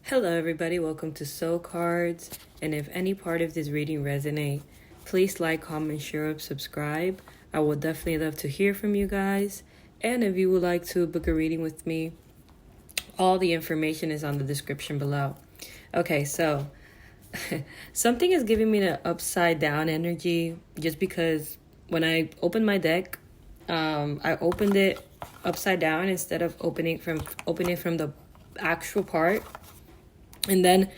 Hello everybody, welcome to Soul Cards. And if any part of this reading resonate, please like, comment, share, subscribe. I would definitely love to hear from you guys. And if you would like to book a reading with me, all the information is on the description below. Okay, so something is giving me the upside down energy just because when I opened my deck, I opened it upside down instead of opening from the actual part. And then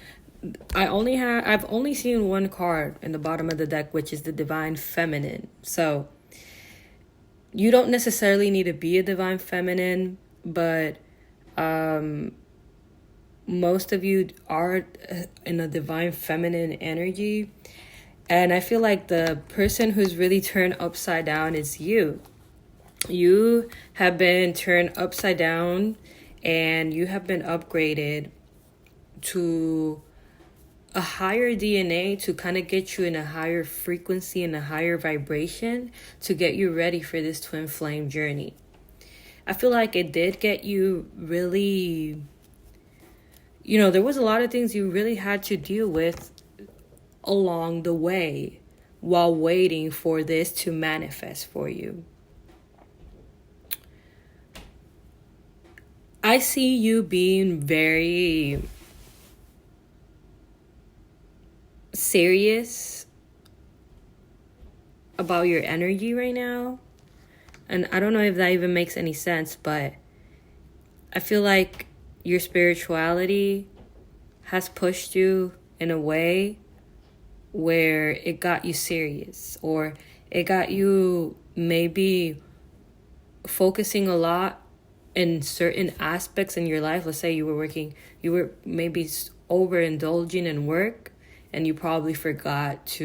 I've only seen one card in the bottom of the deck, which is the Divine Feminine. So you don't necessarily need to be a Divine Feminine, but most of you are in a Divine Feminine energy. And I feel like the person who's really turned upside down is you. You have been turned upside down and you have been upgraded to a higher DNA to kind of get you in a higher frequency and a higher vibration to get you ready for this twin flame journey. I feel like it did get you really, there was a lot of things you really had to deal with along the way while waiting for this to manifest for you. I see you being very serious about your energy right now. And I don't know if that even makes any sense, but I feel like your spirituality has pushed you in a way where it got you serious, or it got you maybe focusing a lot in certain aspects in your life. Let's say you were maybe overindulging in work, and you probably forgot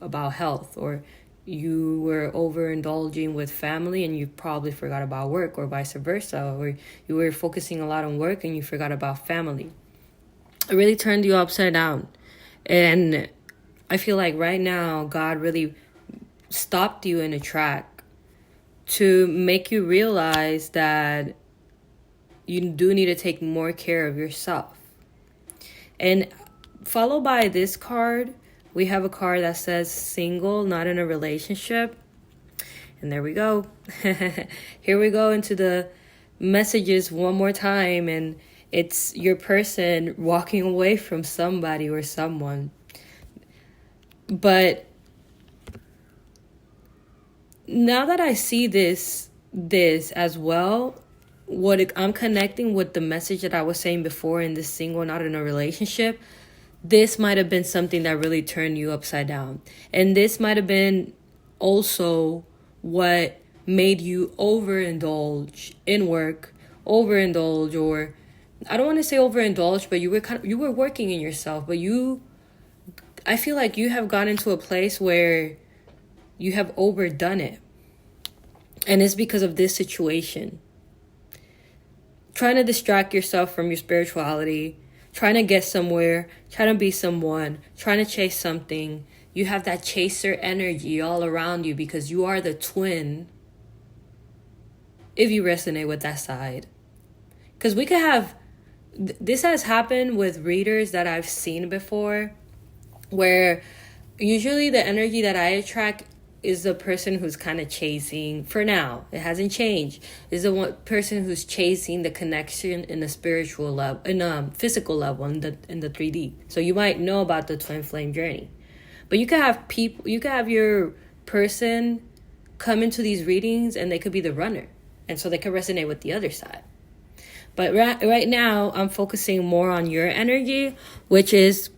about health, or you were overindulging with family and you probably forgot about work, or vice versa, or you were focusing a lot on work and you forgot about family. It really turned you upside down. And I feel like right now God really stopped you in a track to make you realize that you do need to take more care of yourself. And followed by this card, we have a card that says single, not in a relationship. And there we go. Here we go into the messages one more time. And it's your person walking away from somebody or someone. But now that I see this as well, I'm connecting with the message that I was saying before in this single, not in a relationship. This might have been something that really turned you upside down. And this might have been also what made you overindulge in work, or I don't want to say overindulge, but you were working in yourself, but I feel like you have gotten to a place where you have overdone it. And it's because of this situation. Trying to distract yourself from your spirituality, trying to get somewhere, trying to be someone, trying to chase something. You have that chaser energy all around you because you are the twin, if you resonate with that side. Because we could have, this has happened with readers that I've seen before, where usually the energy that I attract is the person who's kind of chasing, for now, it hasn't changed, is the one person who's chasing the connection in the spiritual level, in a physical level, in the 3D. So you might know about the twin flame journey. But you could have your person come into these readings and they could be the runner. And so they could resonate with the other side. But right now, I'm focusing more on your energy, which is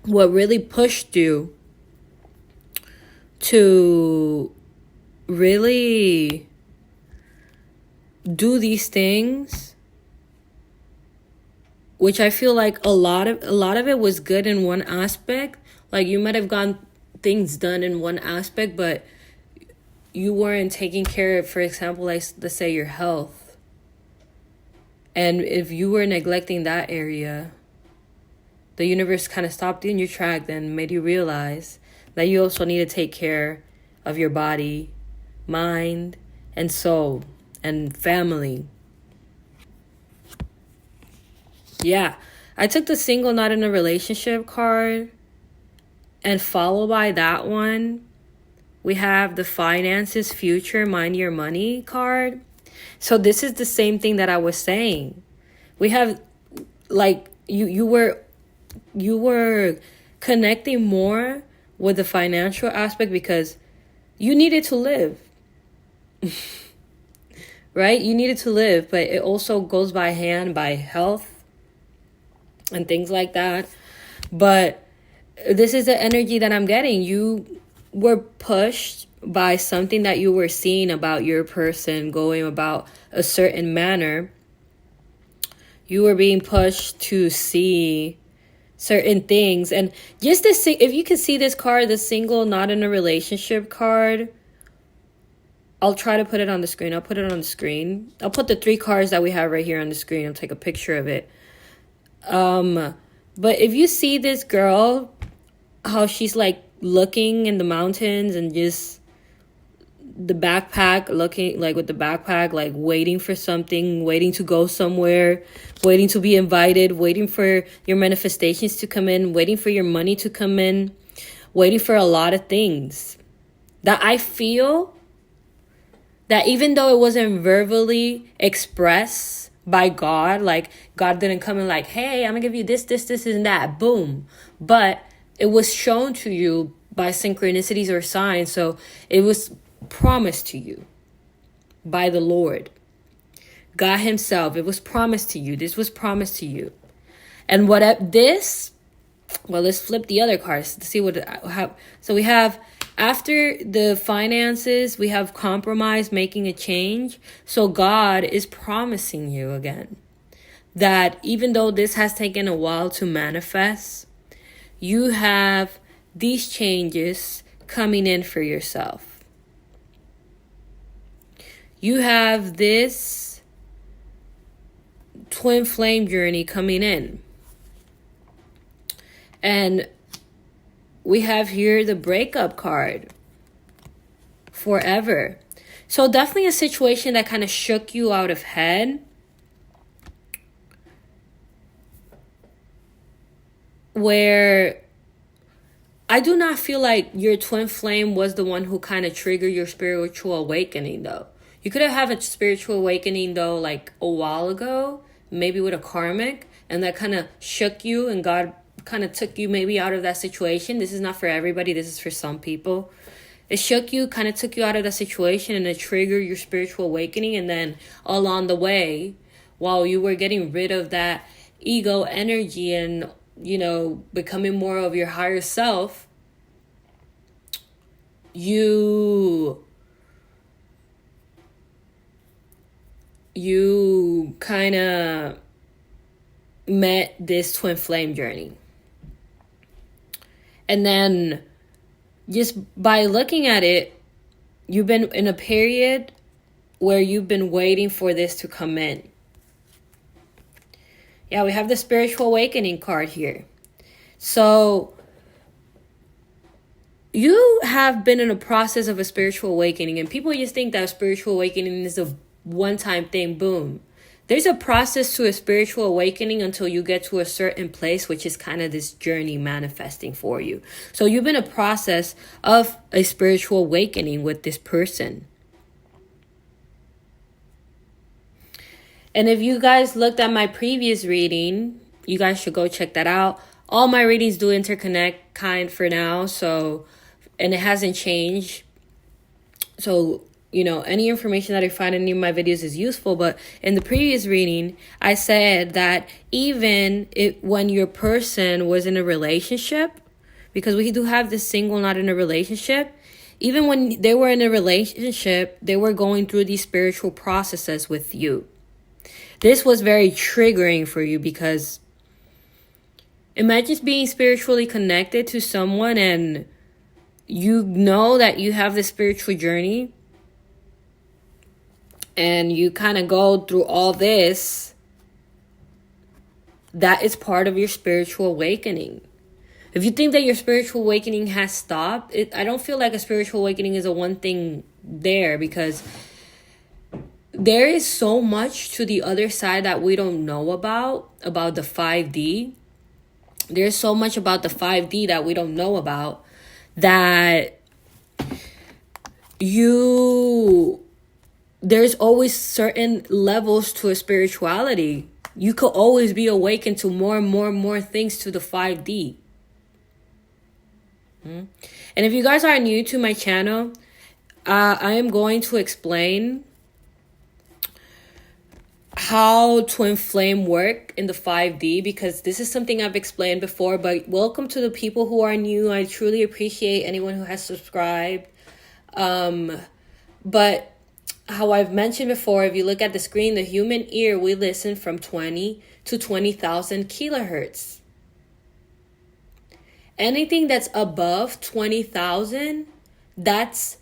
what really pushed you to really do these things, which I feel like a lot of it was good in one aspect. Like you might have gotten things done in one aspect, but you weren't taking care of, for example, like let's say your health. And if you were neglecting that area, the universe kind of stopped you in your track and made you realize that you also need to take care of your body, mind, and soul, and family. Yeah, I took the single not in a relationship card, and followed by that one, we have the finances, future, mind your money card. So this is the same thing that I was saying. We have, like, you were connecting more with the financial aspect because you needed to live. Right? You needed to live, but it also goes by hand by health and things like that. But this is the energy that I'm getting. You were pushed by something that you were seeing about your person going about a certain manner. You were being pushed to see certain things. And just this, if you can see this card, the single not in a relationship card, I'll try to put it on the screen. I'll put it on the screen. I'll put the 3 cards that we have right here on the screen. I'll take a picture of it. But if you see this girl, how she's like looking in the mountains and just the backpack, looking like with the backpack, like waiting for something, waiting to go somewhere, waiting to be invited, waiting for your manifestations to come in, waiting for your money to come in, waiting for a lot of things that I feel that even though it wasn't verbally expressed by God, like God didn't come in like, hey, I'm gonna give you this, and that, boom. But it was shown to you by synchronicities or signs. So it was promised to you by the Lord. God himself, it was promised to you. This was promised to you. And let's flip the other cards to see so we have, after the finances, we have compromise, making a change. So God is promising you again that even though this has taken a while to manifest, you have these changes coming in for yourself. You have this twin flame journey coming in. And we have here the breakup card. Forever. So definitely a situation that kind of shook you out of head. Where I do not feel like your twin flame was the one who kind of triggered your spiritual awakening, though. You could have had a spiritual awakening, though, like a while ago, maybe with a karmic, and that kind of shook you, and God kind of took you maybe out of that situation. This is not for everybody. This is for some people. It shook you, kind of took you out of that situation, and it triggered your spiritual awakening. And then along the way, while you were getting rid of that ego energy and, you know, becoming more of your higher self, you kind of met this twin flame journey. And then just by looking at it, you've been in a period where you've been waiting for this to come in. Yeah, we have the spiritual awakening card here. So you have been in a process of a spiritual awakening, and people just think that spiritual awakening is a one-time thing, boom. There's a process to a spiritual awakening until you get to a certain place, which is kind of this journey manifesting for you. So you've been in a process of a spiritual awakening with this person. And if you guys looked at my previous reading, you guys should go check that out. All my readings do interconnect kind for now, so, and it hasn't changed. So, you know, any information that I find in any of my videos is useful. But in the previous reading, I said that even when your person was in a relationship, because we do have this single not in a relationship, even when they were in a relationship, they were going through these spiritual processes with you. This was very triggering for you because imagine being spiritually connected to someone and you know that you have this spiritual journey and you kind of go through all this. That is part of your spiritual awakening. If you think that your spiritual awakening has stopped, I don't feel like a spiritual awakening is a one thing there, because there is so much to the other side that we don't know about the 5D. There's so much about the 5D that we don't know about, that there's always certain levels to a spirituality. You could always be awakened to more and more and more things to the 5D. And if you guys are new to my channel, I am going to explain how twin flame work in the 5D, because this is something I've explained before. But welcome to the people who are new. I truly appreciate anyone who has subscribed. But how I've mentioned before, if you look at the screen, the human ear, we listen from 20 to 20,000 kilohertz. Anything that's above 20,000, that's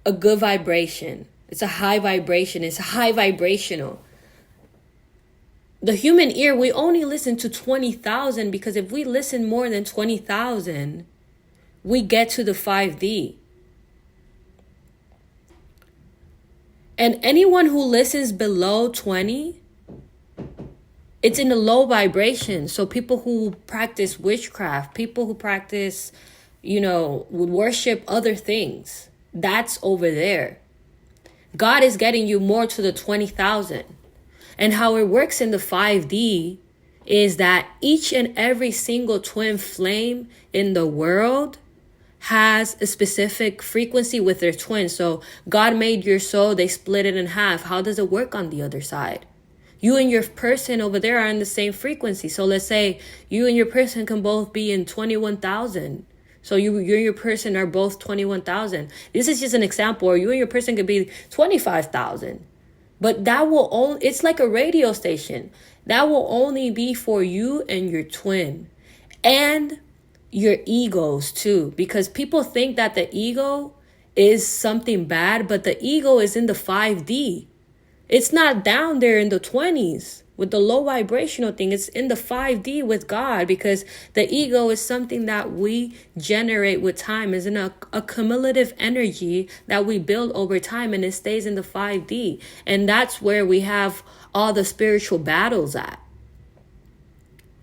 a good vibration. It's a high vibration. It's high vibrational. The human ear, we only listen to 20,000 because if we listen more than 20,000, we get to the 5D. And anyone who listens below 20, it's in a low vibration. So people who practice witchcraft, people who practice, would worship other things, that's over there. God is getting you more to the 20,000. And how it works in the 5D is that each and every single twin flame in the world has a specific frequency with their twin. So God made your soul, they split it in half. How does it work on the other side? You and your person over there are in the same frequency. So let's say you and your person can both be in 21,000. So you and your person are both 21,000. This is just an example. Or you and your person could be 25,000. But that will it's like a radio station. That will only be for you and your twin. And your egos too. Because people think that the ego is something bad. But the ego is in the 5D. It's not down there in the 20s. With the low vibrational thing, it's in the 5D with God, because the ego is something that we generate with time. It's in a cumulative energy that we build over time, and it stays in the 5D. And that's where we have all the spiritual battles at.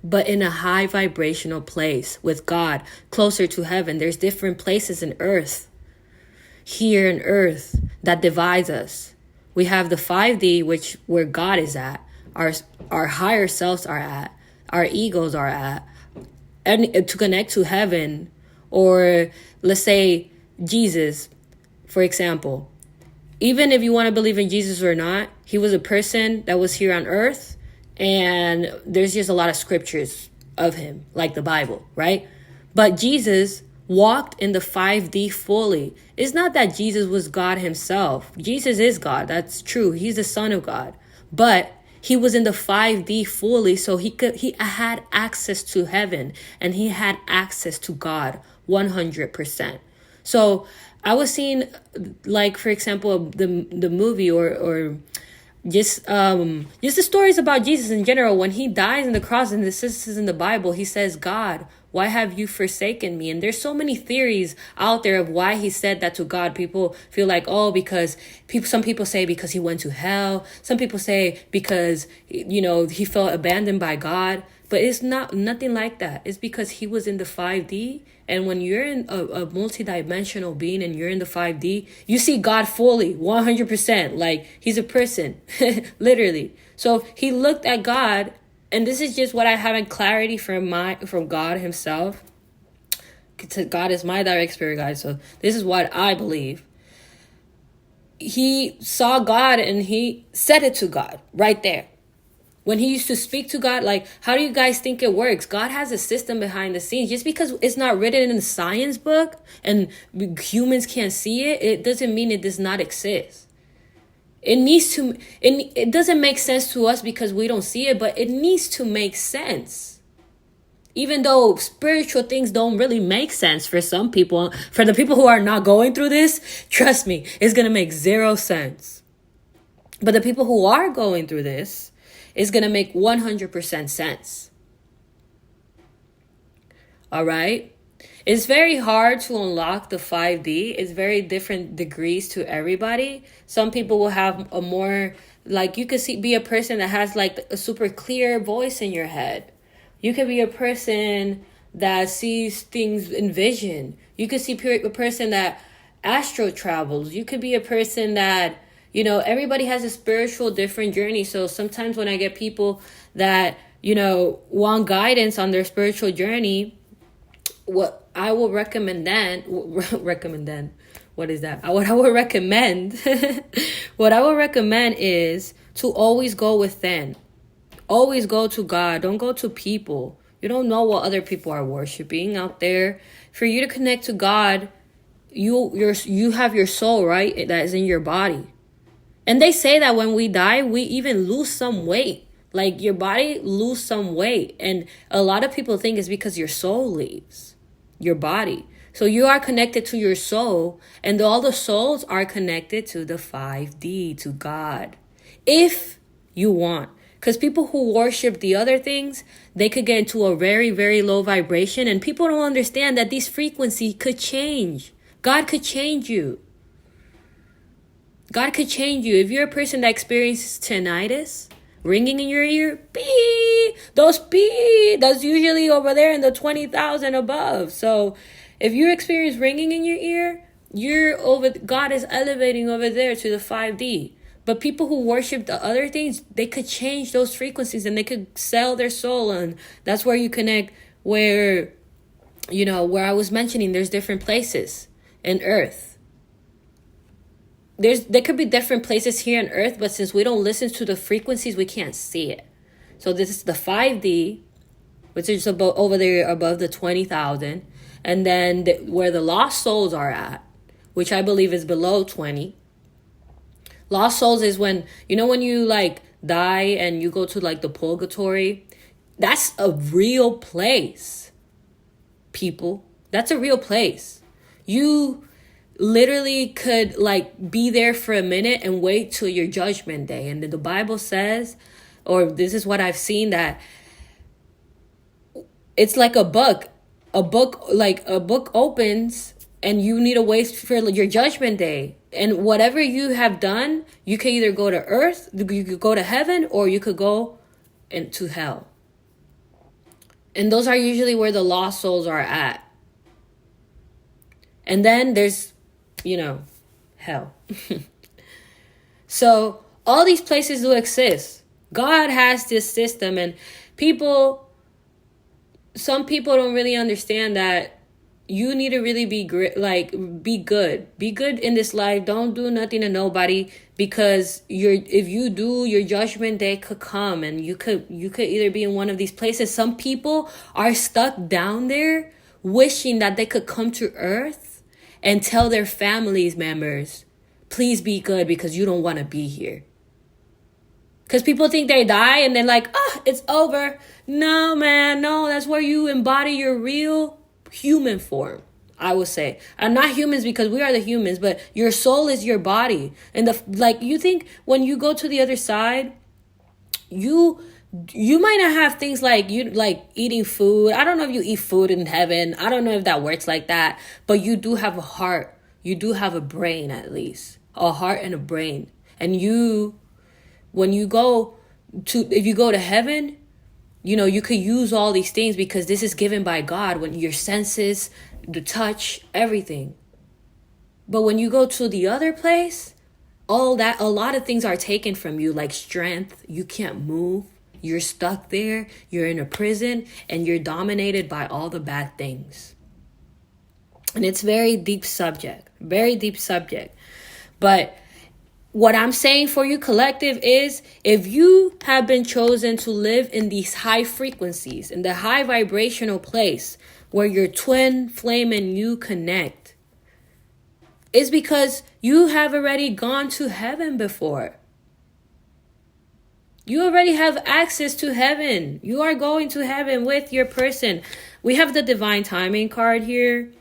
But in a high vibrational place with God, closer to heaven. There's different places in earth, here in earth, that divides us. We have the 5D, where God is at. Our higher selves are at, our egos are at, and to connect to heaven, or let's say Jesus, for example. Even if you want to believe in Jesus or not, he was a person that was here on earth, and there's just a lot of scriptures of him, like the Bible, right? But Jesus walked in the 5D fully. It's not that Jesus was God himself. Jesus is God. That's true. He's the Son of God. But he was in the 5D fully, so he had access to heaven, and he had access to God 100%. So I was seeing, like, for example, the movie or just the stories about Jesus in general. When he dies on the cross, and this is in the Bible, he says, "God, why have you forsaken me?" And there's so many theories out there of why he said that to God. People feel like, because some people say because he went to hell. Some people say because, he felt abandoned by God. But it's nothing like that. It's because he was in the 5D. And when you're in a multidimensional being and you're in the 5D, you see God fully, 100%. Like, he's a person, literally. So he looked at God. And this is just what I have in clarity from God himself. God is my direct spirit guide. So this is what I believe. He saw God and he said it to God right there. When he used to speak to God, like, how do you guys think it works? God has a system behind the scenes. Just because it's not written in a science book and humans can't see it, it doesn't mean it does not exist. It doesn't make sense to us because we don't see it, but it needs to make sense. Even though spiritual things don't really make sense for some people, for the people who are not going through this, trust me, it's going to make zero sense. But the people who are going through this, it's going to make 100% sense. All right? It's very hard to unlock the 5D. It's very different degrees to everybody. Some people will have a more, like, you could be a person that has like a super clear voice in your head. You could be a person that sees things in vision. You could see a person that astro travels. You could be a person that, everybody has a spiritual different journey. So sometimes when I get people that, want guidance on their spiritual journey, what I will recommend what is that? What I would recommend, what I would recommend is to always go within. Always go to God. Don't go to people. You don't know what other people are worshiping out there. For you to connect to God, you have your soul, right? That is in your body. And they say that when we die, we even lose some weight. Like your body lose some weight. And a lot of people think it's because your soul leaves your body. So you are connected to your soul, and all the souls are connected to the 5D, to God. If you want. Because people who worship the other things, they could get into a very, very low vibration. And people don't understand that these frequencies could change. God could change you. God could change you. If you're a person that experiences tinnitus, ringing in your ear, that's usually over there in the 20,000 above. So if you experience ringing in your ear, God is elevating over there to the 5D. But people who worship the other things, they could change those frequencies and they could sell their soul. And that's where you connect, where I was mentioning, there's different places in Earth. There could be different places here on Earth, but since we don't listen to the frequencies, we can't see it. So this is the 5D, which is over there above the 20,000. And then where the lost souls are at, which I believe is below 20. Lost souls is when you like die and you go to like the purgatory. That's a real place, people. That's a real place. You literally could like be there for a minute and wait till your judgment day. And then the Bible says, or this is what I've seen, that it's like a book opens and you need to wait for your judgment day. And whatever you have done, you can either go to earth, you could go to heaven, or you could go into hell. And those are usually where the lost souls are at. And then there's, hell. So all these places do exist. God has this system, and some people don't really understand that you need to really be good in this life. Don't do nothing to nobody, because if you do, your judgment day could come, and you could either be in one of these places. Some people are stuck down there wishing that they could come to earth and tell their families members, please be good because you don't want to be here. Because people think they die and they're like, it's over. No, man, no, that's where you embody your real human form, I would say. And not humans, because we are the humans, but your soul is your body. And you think when you go to the other side, you might not have things like eating food. I don't know if you eat food in heaven. I don't know if that works like that, but you do have a heart. You do have a brain, at least a heart and a brain. And if you go to heaven, you could use all these things because this is given by God, when your senses, the touch, everything. But when you go to the other place, a lot of things are taken from you, like strength. You can't move. You're stuck there. You're in a prison, and you're dominated by all the bad things. And it's very deep subject. But what I'm saying for you, collective, is if you have been chosen to live in these high frequencies, in the high vibrational place where your twin flame and you connect, it's because you have already gone to heaven before. You already have access to heaven. You are going to heaven with your person. We have the divine timing card here.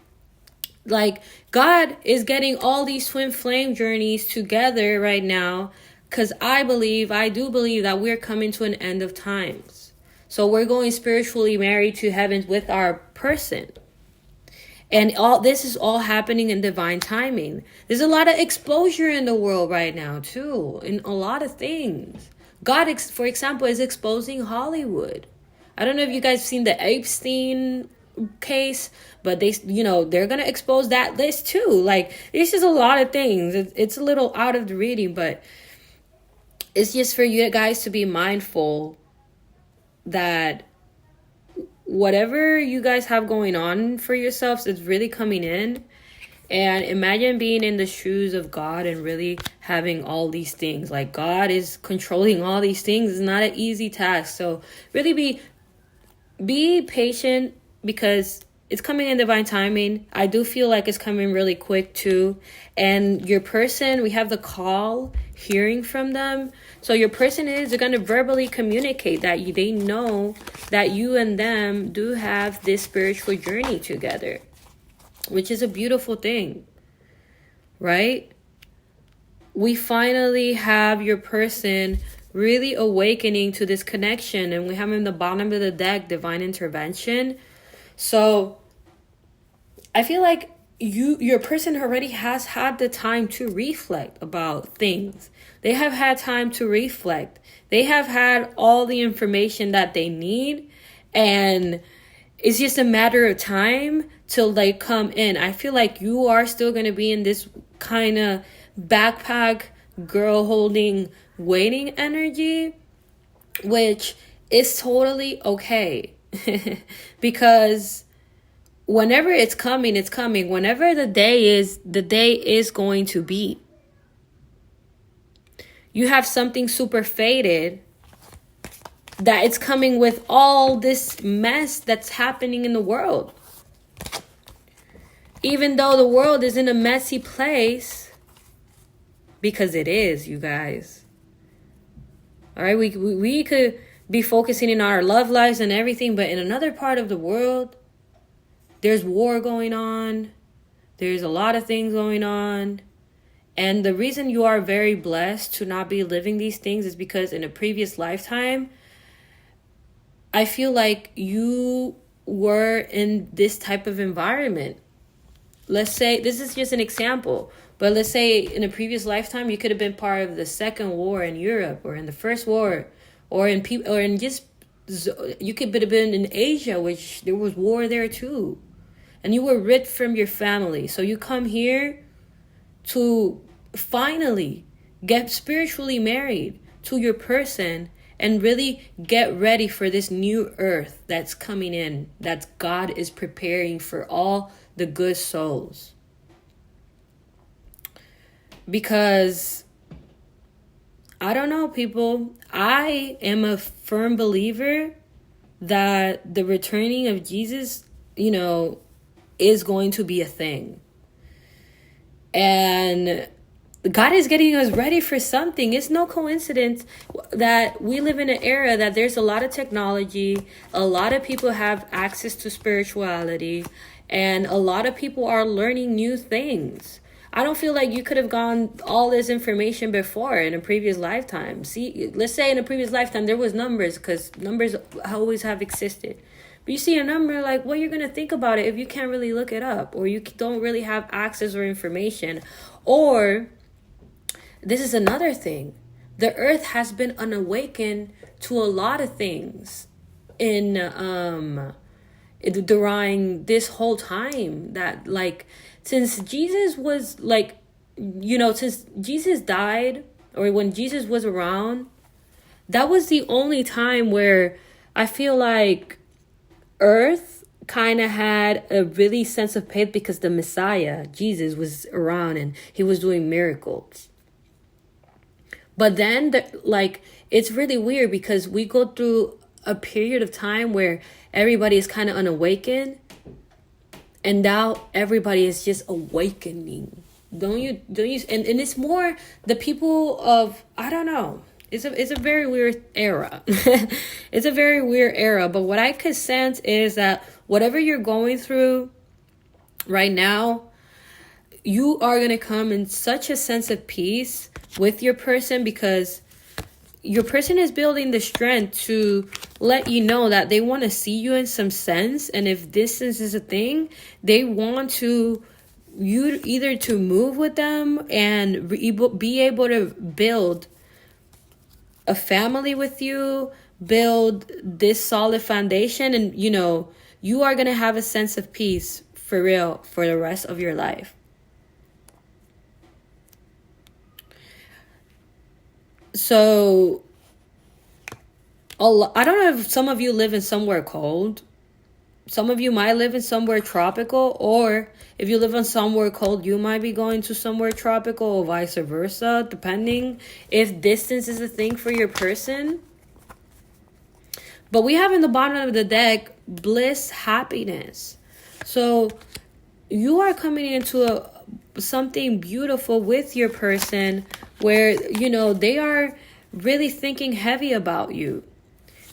Like, God is getting all these twin flame journeys together right now, because I do believe that we're coming to an end of times. So we're going spiritually married to heaven with our person. And all this is all happening in divine timing. There's a lot of exposure in the world right now too, in a lot of things. God, for example, is exposing Hollywood. I don't know if you guys seen the Epstein case, but they're gonna expose that list too. Like, there's just a lot of things. It's a little out of the reading, but it's just for you guys to be mindful that whatever you guys have going on for yourselves is really coming in. And imagine being in the shoes of God and really having all these things. Like, God is controlling all these things. It's not an easy task. So really be patient, because it's coming in divine timing. I do feel like it's coming really quick too. And your person, we have the call, hearing from them. So your person they're going to verbally communicate that they know that you and them do have this spiritual journey together, which is a beautiful thing, right? We finally have your person really awakening to this connection, and we have in the bottom of the deck, divine intervention. So I feel like your person already has had the time to reflect about things. They have had time to reflect. They have had all the information that they need, and it's just a matter of time till they come in. I feel like you are still going to be in this kind of backpack girl holding waiting energy, which is totally okay. Because whenever it's coming, it's coming. Whenever the day is going to be. You have something super fated that it's coming with all this mess that's happening in the world. Even though the world is in a messy place, because it is, you guys. All right, we could be focusing in our love lives and everything, but in another part of the world, there's war going on. There's a lot of things going on. And the reason you are very blessed to not be living these things is because in a previous lifetime, I feel like you were in this type of environment. Let's say, this is just an example, but let's say in a previous lifetime, you could have been part of the second war in Europe, or in the first war, or you could have been in Asia, which there was war there too. And you were ripped from your family. So you come here to finally get spiritually married to your person and really get ready for this new earth that's coming in, that God is preparing for all the good souls. Because I don't know, people, I am a firm believer that the returning of Jesus, is going to be a thing. And God is getting us ready for something. It's no coincidence that we live in an era that there's a lot of technology, a lot of people have access to spirituality, and a lot of people are learning new things. I don't feel like you could have gotten all this information before in a previous lifetime. See, let's say in a previous lifetime there was numbers, because numbers always have existed. But you see a number, like, what you're going to think about it if you can't really look it up, or you don't really have access or information. Or, this is another thing. The earth has been unawakened to a lot of things during this whole time. That, like, since Jesus was, since Jesus died, or when Jesus was around, that was the only time where I feel like Earth kind of had a really sense of faith, because the Messiah, Jesus, was around and he was doing miracles. But then, it's really weird, because we go through a period of time where everybody is kind of unawakened, and now everybody is just awakening. Don't you? And it's more the people of, I don't know. It's a very weird era. It's a very weird era. But what I could sense is that whatever you're going through right now, you are going to come in such a sense of peace with your person, because your person is building the strength to let you know that they want to see you in some sense. And if distance is a thing, they want to you either to move with them and be able to build a family with you, build this solid foundation, and you are going to have a sense of peace for real for the rest of your life. So I don't know if some of you live in somewhere cold. Some of you might live in somewhere tropical, or if you live in somewhere cold, you might be going to somewhere tropical, or vice versa, depending if distance is a thing for your person. But we have in the bottom of the deck bliss, happiness. So you are coming into something beautiful with your person where, they are really thinking heavy about you.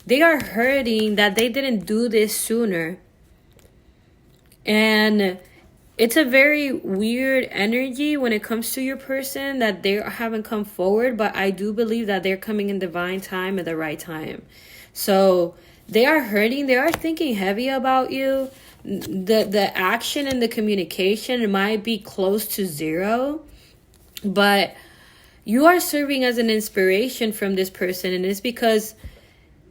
They are hurting that they didn't do this sooner. And it's a very weird energy when it comes to your person that they haven't come forward. But I do believe that they're coming in divine time at the right time. So they are hurting. They are thinking heavy about you. The action and the communication might be close to zero. But you are serving as an inspiration from this person. And it's because,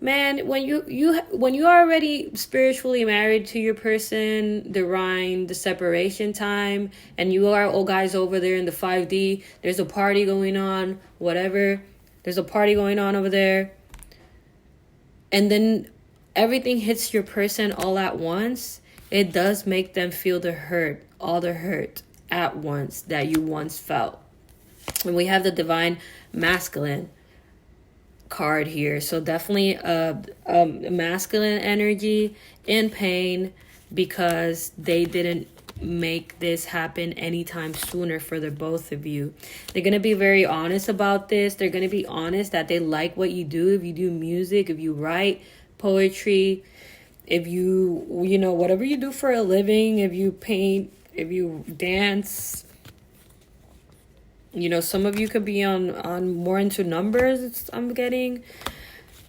man, when you are already spiritually married to your person, the Rhine, the separation time, and you are all guys over there in the 5D, there's a party going on, whatever. There's a party going on over there. And then everything hits your person all at once. It does make them feel all the hurt at once that you once felt. And we have the divine masculine card here. So definitely a masculine energy in pain because they didn't make this happen anytime sooner for the both of you. They're going to be very honest about this. They're going to be honest that they like what you do. If you do music, if you write poetry, if you whatever you do for a living, if you paint, if you dance, some of you could be on more into numbers, I'm getting.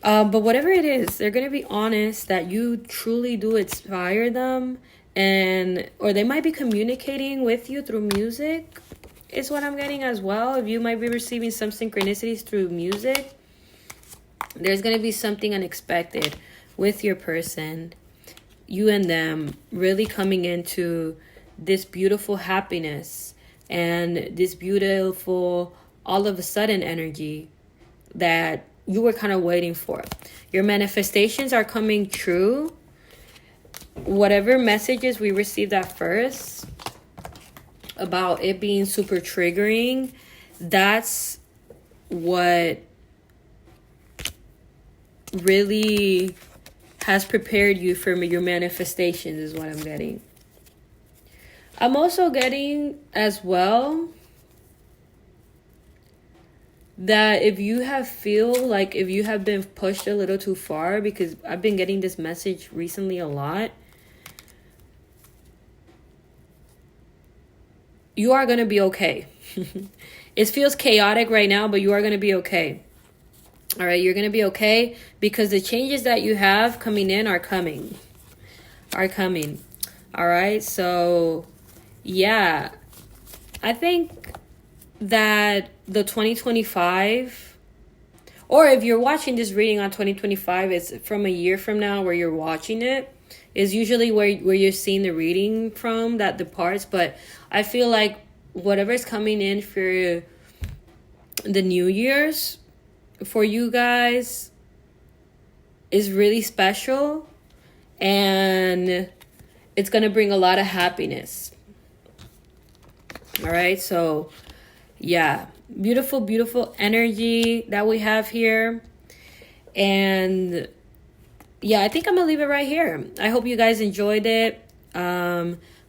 But whatever it is, they're going to be honest that you truly do inspire them. Or they might be communicating with you through music, is what I'm getting as well. If you might be receiving some synchronicities through music, there's going to be something unexpected with your person. You and them really coming into this beautiful happiness and this beautiful all of a sudden energy that you were kind of waiting for. Your manifestations are coming true. Whatever messages we received at first about it being super triggering, that's what really has prepared you for your manifestations, is what I'm getting. I'm also getting as well that if you have been pushed a little too far, because I've been getting this message recently a lot, you are going to be okay. It feels chaotic right now, but you are going to be okay. All right, you're going to be okay because the changes that you have coming in are coming. All right, so yeah, I think that the 2025, or if you're watching this reading on 2025, it's from a year from now where you're watching it, is usually where you're seeing the reading from that departs. But I feel like whatever's coming in for the New Year's for you guys is really special, and it's going to bring a lot of happiness. All right, so yeah, beautiful, beautiful energy that we have here. And yeah, I think I'm gonna leave it right here. I hope you guys enjoyed it.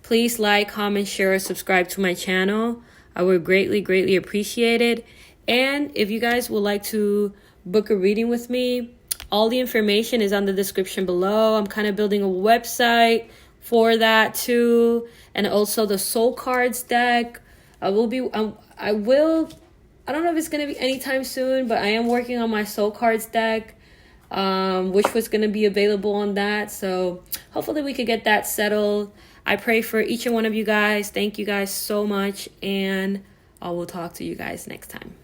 Please like, comment, share, or subscribe to my channel. I would greatly, greatly appreciate it. And if you guys would like to book a reading with me, all the information is on the description below. I'm kind of building a website for that too, and also the soul cards deck. I will I don't know if it's going to be anytime soon, but I am working on my Soul Cards deck, which was going to be available on that. So hopefully we could get that settled. I pray for each and one of you guys. Thank you guys so much, and I will talk to you guys next time.